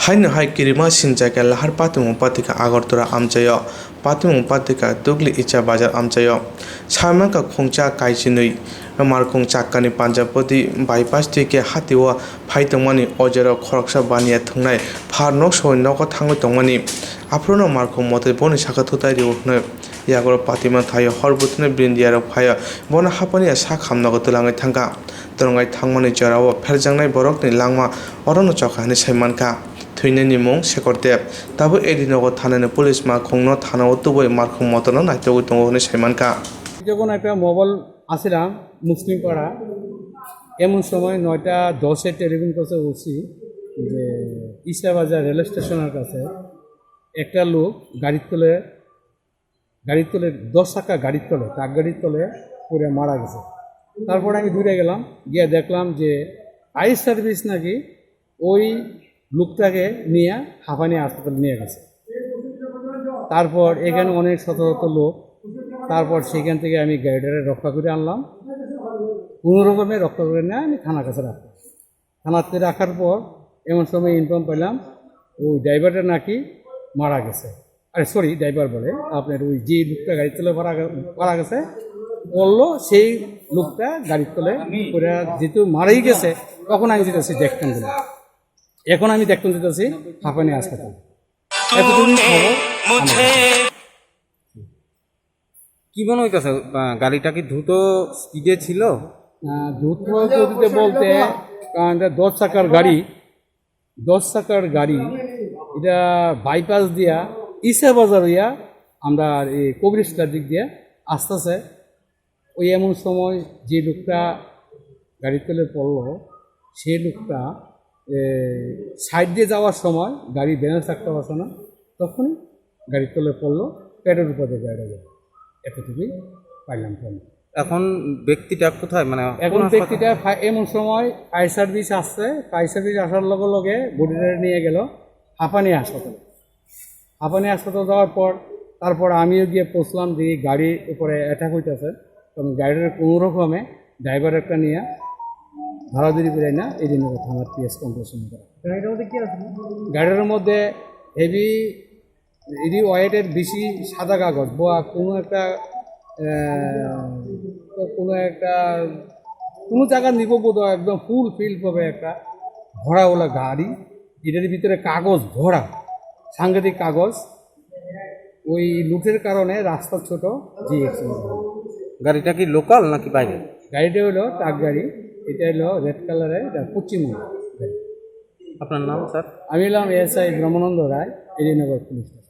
Haino hai kirima sinjaka lahar patimu patika agartura amchayo patimu patika tugli icha bazar amchayo samaka khongcha kaichinui markhong chakkani panjapoti bypass tike hatiwa phaitongmani ojero khoroksa bania thungnai pharnok soinoko thangoi tongmani aprono markhong mote boni saka thutai riwhne yagoro patima thayo horbutne brindiaro phaya bona hapani sa khamnago tulangai thangka trongai thangmani jorao pherjangnai borokni langma orono chokhani saimanka थैनायनि मुं शेखरदेव दाबो एदिनगो थानानि police माखंनो थानाव तुबै मारखं मतनो नायतगो दङ होनो साइमानका যখন একটা mobile আসিলাম মুসলিম পাড়া এমন সময় 9:10 টেলিফোন করতে বলছি যে ইসলাবাজার রেল স্টেশনের কাছে একটা লোক গাড়ির তলে 10 চাকা গাড়ির তলে ট্রাক গাড়ির তলে পড়ে মারা গেছে। তারপরে আমি দূরে গেলাম, গিয়ে দেখলাম যে ফায়ার সার্ভিস নাকি ওই লোকটাকে নিয়ে হাঁপানি হাসপাতালে নিয়ে গেছে। তারপর এখানে অনেক শত শত লোক, তারপর সেখান থেকে আমি গাড়িটারে রক্ষা করে আনলাম, কোনো রকমে রক্ষা করে নিয়ে আমি থানার কাছে রাখলাম। থানাতে রাখার পর এমন সময় ইনফর্ম পেলাম ওই ড্রাইভারটা নাকি মারা গেছে। আরে সরি, ড্রাইভার বলে আপনার ওই যে লোকটা গাড়ির তলে মারা গেছে বললো সেই লোকটা গাড়ির তলে করে যেহেতু মারাই গেছে, তখন আমি যেতেছি দেখতাম দিলাম। এখন আমি দেখতে যেতেছি হাঁপানি হাসপাতাল। এতটুকু খবর। কি মনে হইতেছে গাড়িটা কি দ্রুত স্পিডে ছিল? দ্রুত গতিতে বলতে কারণ 10 চাকার গাড়ি এটা বাইপাস দিয়া ইসা বাজার হইয়া আমরা এই কবিরস্তার দিক দিয়ে আসতেছে। ওই এমন সময় যে লোকটা গাড়ির তলে পড়লো সেই লোকটা সাইড দিয়ে যাওয়ার সময় গাড়ি ব্যালেন্স রাখতে পারছে না, তখনই গাড়ির তলে পড়লো, পেটের উপরে গাড়িটা গেল। এতটুকুই পাইলাম। এখন ব্যক্তিটা কোথায়? মানে এখন ব্যক্তিটা এমন সময় ফায়ার সার্ভিস আসছে, ফায়ার সার্ভিস আসার লগে লগে বডিটা নিয়ে গেল হাঁপানি হাসপাতাল যাওয়ার পর তারপর আমিও গিয়ে পৌঁছলাম যে গাড়ির উপরে অ্যাটাক হইতেছে। তখন গাড়ির কোনো রকমে ড্রাইভার একটা নিয়ে ভাড়াদুরি করে না এই দিন থানার পিএস কম্পিটিশন করা। গাড়ির মধ্যে হেভি ওয়েটের বেশি সাদা কাগজ বা কোনো জায়গা নিব বোধ একদম ফুল ফিল পাবে একটা ভরাওয়ালা গাড়ি, এটার ভিতরে কাগজ ভরা, সাংঘাতিক কাগজ। ওই লুটের কারণে রাস্তা ছোট যে গাড়িটা কি লোকাল নাকি বাইরে? গাড়িটা হলো ট্রাক গাড়ি, এটা হলো রেড কালারের, এটা পশ্চিমবঙ্গ গাড়ি। আপনার নাম স্যার? আমি হলাম এসআই ব্রহ্মানন্দ রায়, এডিনগর পুলিশ।